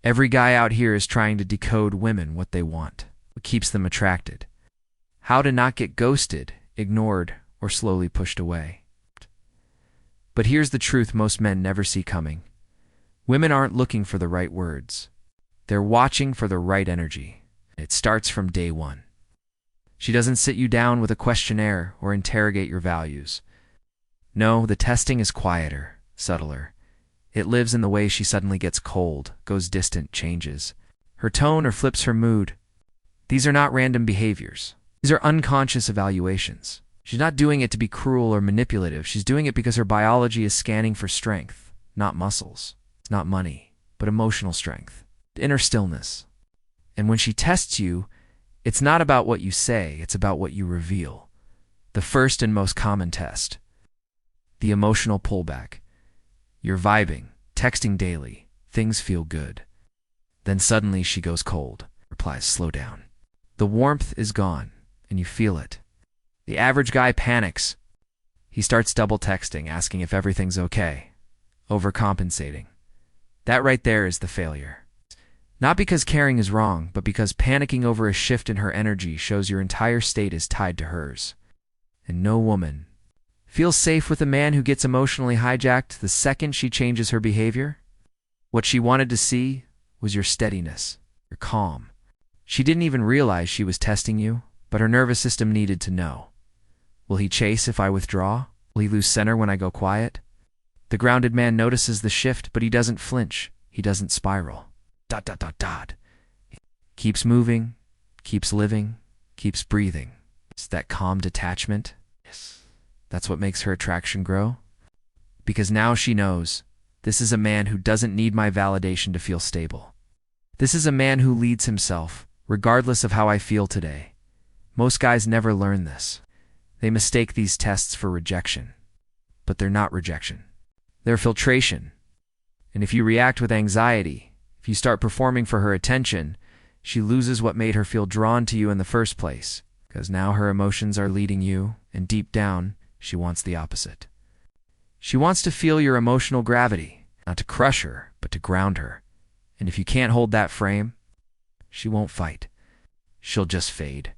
Every guy out here is trying to decode women what they want, what keeps them attracted. How to not get ghosted, ignored, or slowly pushed away. But here's the truth most men never see coming. Women aren't looking for the right words. They're watching for the right energy. It starts from day one. She doesn't sit you down with a questionnaire or interrogate your values. No, the testing is quieter, subtler. It lives in the way she suddenly gets cold, goes distant, changes her tone, or flips her mood. These are not random behaviors. These are unconscious evaluations. She's not doing it to be cruel or manipulative. She's doing it because her biology is scanning for strength, not muscles. It's not money, but emotional strength, inner stillness. And when she tests you, it's not about what you say, it's about what you reveal. The first and most common test. The emotional pullback. You're vibing, texting daily, things feel good. Then suddenly she goes cold, replies, slow down. The warmth is gone, and you feel it. The average guy panics. He starts double texting, asking if everything's okay, overcompensating. That right there is the failure. Not because caring is wrong, but because panicking over a shift in her energy shows your entire state is tied to hers. And no woman feels safe with a man who gets emotionally hijacked the second she changes her behavior. What she wanted to see was your steadiness, your calm. She didn't even realize she was testing you, but her nervous system needed to know. Will he chase if I withdraw? Will he lose center when I go quiet? The grounded man notices the shift, but he doesn't flinch. He doesn't spiral. ... Keeps moving, keeps living, keeps breathing. It's that calm detachment. Yes. That's what makes her attraction grow. Because now she knows, this is a man who doesn't need my validation to feel stable. This is a man who leads himself, regardless of how I feel today. Most guys never learn this. They mistake these tests for rejection. But they're not rejection. They're filtration. And if you react with anxiety, if you start performing for her attention, she loses what made her feel drawn to you in the first place, because now her emotions are leading you, and deep down, she wants the opposite. She wants to feel your emotional gravity, not to crush her, but to ground her. And if you can't hold that frame, she won't fight. She'll just fade.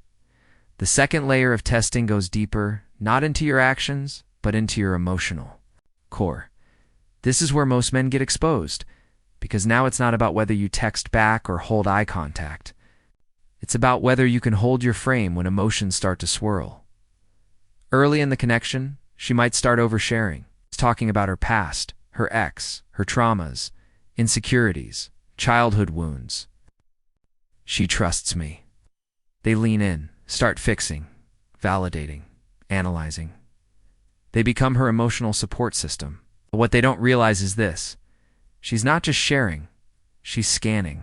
The second layer of testing goes deeper, not into your actions, but into your emotional core. This is where most men get exposed, because now it's not about whether you text back or hold eye contact. It's about whether you can hold your frame when emotions start to swirl. Early in the connection, she might start oversharing, talking about her past, her ex, her traumas, insecurities, childhood wounds. She trusts me. They lean in, start fixing, validating, analyzing. They become her emotional support system. But what they don't realize is this. She's not just sharing, she's scanning.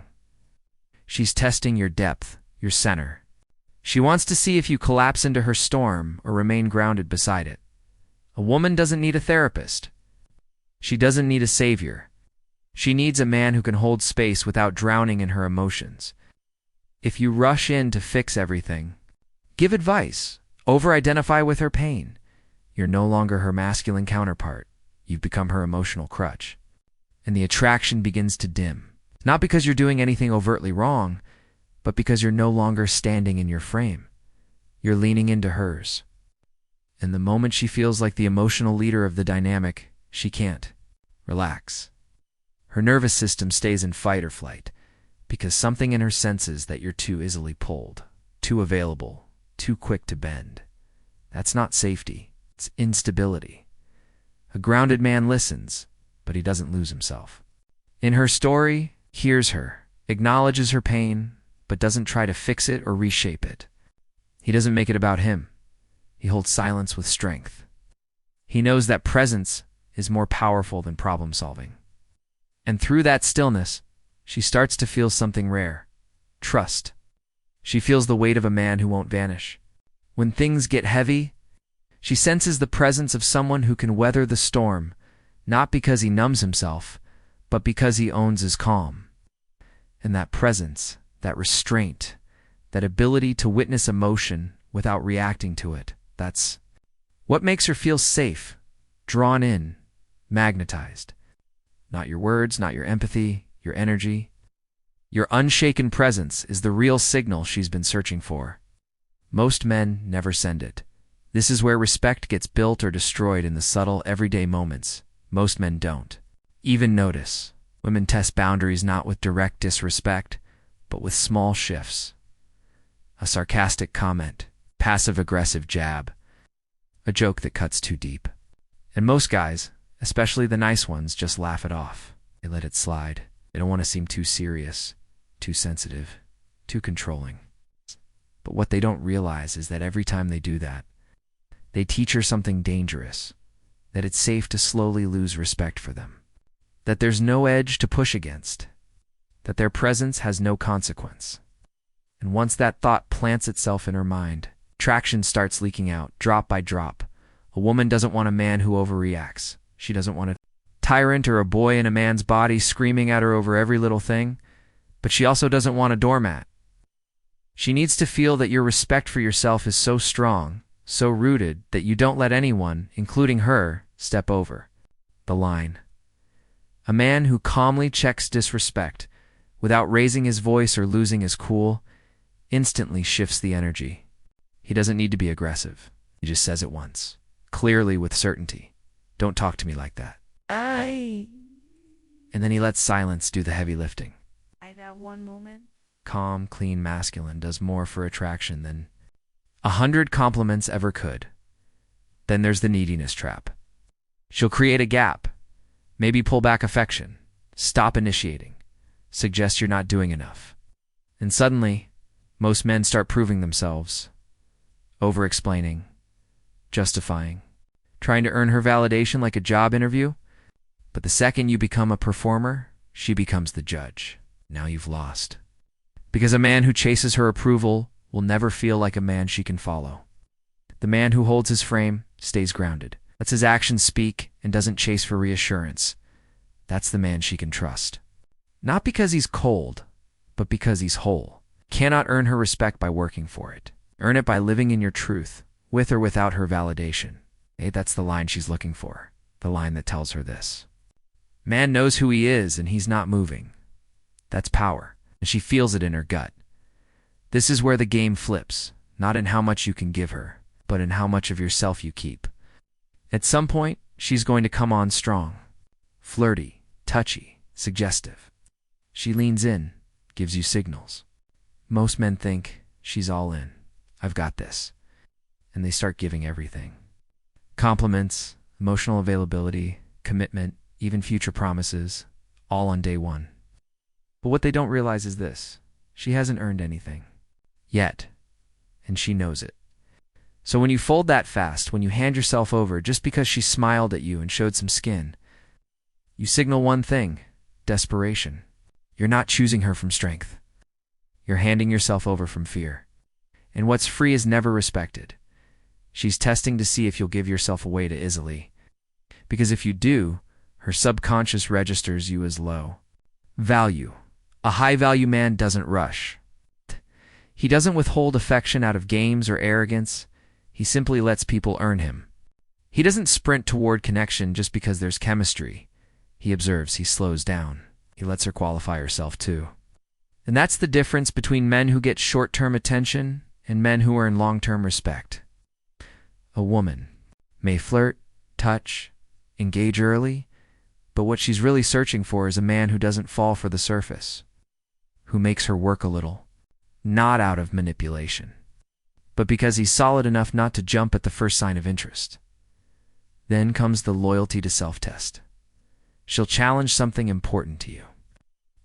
She's testing your depth, your center. She wants to see if you collapse into her storm or remain grounded beside it. A woman doesn't need a therapist. She doesn't need a savior. She needs a man who can hold space without drowning in her emotions. If you rush in to fix everything, give advice, over-identify with her pain, you're no longer her masculine counterpart. You've become her emotional crutch. And the attraction begins to dim. Not because you're doing anything overtly wrong, but because you're no longer standing in your frame. You're leaning into hers. And the moment she feels like the emotional leader of the dynamic, she can't relax. Her nervous system stays in fight or flight, because something in her senses that you're too easily pulled, too available, too quick to bend. That's not safety, it's instability. A grounded man listens, but he doesn't lose himself. In her story, hears her, acknowledges her pain, but doesn't try to fix it or reshape it. He doesn't make it about him. He holds silence with strength. He knows that presence is more powerful than problem solving. And through that stillness, she starts to feel something rare. Trust. She feels the weight of a man who won't vanish. When things get heavy, she senses the presence of someone who can weather the storm, not because he numbs himself, but because he owns his calm. And that presence, that restraint, that ability to witness emotion without reacting to it, that's what makes her feel safe, drawn in, magnetized. Not your words, not your empathy, your energy. Your unshaken presence is the real signal she's been searching for. Most men never send it. This is where respect gets built or destroyed in the subtle, everyday moments. Most men don't even notice. Women test boundaries not with direct disrespect, but with small shifts. A sarcastic comment, passive-aggressive jab, a joke that cuts too deep. And most guys, especially the nice ones, just laugh it off. They let it slide. They don't want to seem too serious, too sensitive, too controlling. But what they don't realize is that every time they do that, they teach her something dangerous, that it's safe to slowly lose respect for them, that there's no edge to push against, that their presence has no consequence. And once that thought plants itself in her mind, traction starts leaking out, drop by drop. A woman doesn't want a man who overreacts. She doesn't want a tyrant or a boy in a man's body screaming at her over every little thing, but she also doesn't want a doormat. She needs to feel that your respect for yourself is so strong, so rooted, that you don't let anyone, including her, step over the line. A man who calmly checks disrespect, without raising his voice or losing his cool, instantly shifts the energy. He doesn't need to be aggressive. He just says it once, clearly with certainty. Don't talk to me like that. And then he lets silence do the heavy lifting. That one moment. Calm, clean masculine does more for attraction than 100 compliments ever could. Then there's the neediness trap. She'll create a gap, maybe pull back affection, stop initiating, suggest you're not doing enough. And suddenly, most men start proving themselves, over-explaining, justifying, trying to earn her validation like a job interview. But the second you become a performer, she becomes the judge. Now you've lost. Because a man who chases her approval will never feel like a man she can follow. The man who holds his frame stays grounded, lets his actions speak, and doesn't chase for reassurance. That's the man she can trust. Not because he's cold, but because he's whole. Cannot earn her respect by working for it. Earn it by living in your truth, with or without her validation. Hey, that's the line she's looking for, the line that tells her this. Man knows who he is, and he's not moving. That's power, and she feels it in her gut. This is where the game flips, not in how much you can give her, but in how much of yourself you keep. At some point, she's going to come on strong, flirty, touchy, suggestive. She leans in, gives you signals. Most men think, she's all in. I've got this. And they start giving everything. Compliments, emotional availability, commitment, even future promises, all on day one. But what they don't realize is this. She hasn't earned anything. Yet. And she knows it. So when you fold that fast, when you hand yourself over just because she smiled at you and showed some skin, you signal one thing: desperation. You're not choosing her from strength. You're handing yourself over from fear. And what's free is never respected. She's testing to see if you'll give yourself away to easily. Because if you do, her subconscious registers you as low value. A high-value man doesn't rush. He doesn't withhold affection out of games or arrogance. He simply lets people earn him. He doesn't sprint toward connection just because there's chemistry. He observes, he slows down. He lets her qualify herself too. And that's the difference between men who get short-term attention and men who earn long-term respect. A woman may flirt, touch, engage early, but what she's really searching for is a man who doesn't fall for the surface, who makes her work a little, not out of manipulation, but because he's solid enough not to jump at the first sign of interest. Then comes the loyalty to self test. She'll challenge something important to you.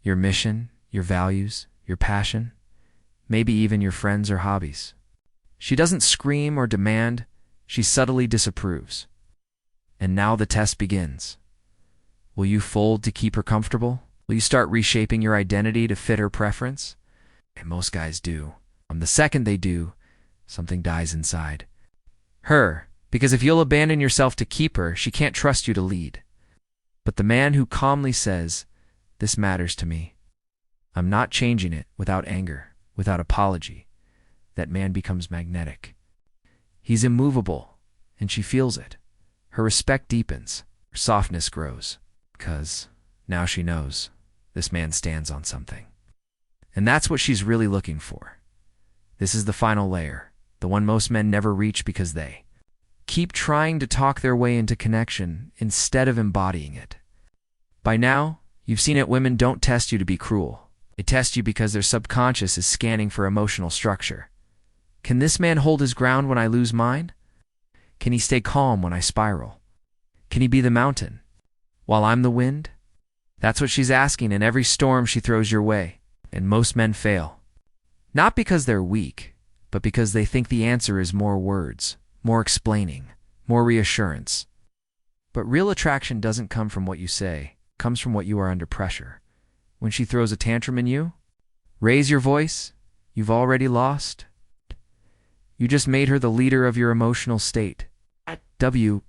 Your mission, your values, your passion, maybe even your friends or hobbies. She doesn't scream or demand, she subtly disapproves. And now the test begins. Will you fold to keep her comfortable? Will you start reshaping your identity to fit her preference? And most guys do. The second they do, something dies inside. Her, because if you'll abandon yourself to keep her, she can't trust you to lead. But the man who calmly says, "This matters to me. I'm not changing it," without anger, without apology, that man becomes magnetic. He's immovable, and she feels it. Her respect deepens, her softness grows, because now she knows this man stands on something. And that's what she's really looking for. This is the final layer, the one most men never reach because they keep trying to talk their way into connection instead of embodying it. By now, you've seen it. Women don't test you to be cruel. They test you because their subconscious is scanning for emotional structure. Can this man hold his ground when I lose mine? Can he stay calm when I spiral? Can he be the mountain while I'm the wind? That's what she's asking in every storm she throws your way. And most men fail. Not because they're weak, but because they think the answer is more words, more explaining, more reassurance. But real attraction doesn't come from what you say, it comes from what you are under pressure. When she throws a tantrum in you, raise your voice, you've already lost. You just made her the leader of your emotional state. W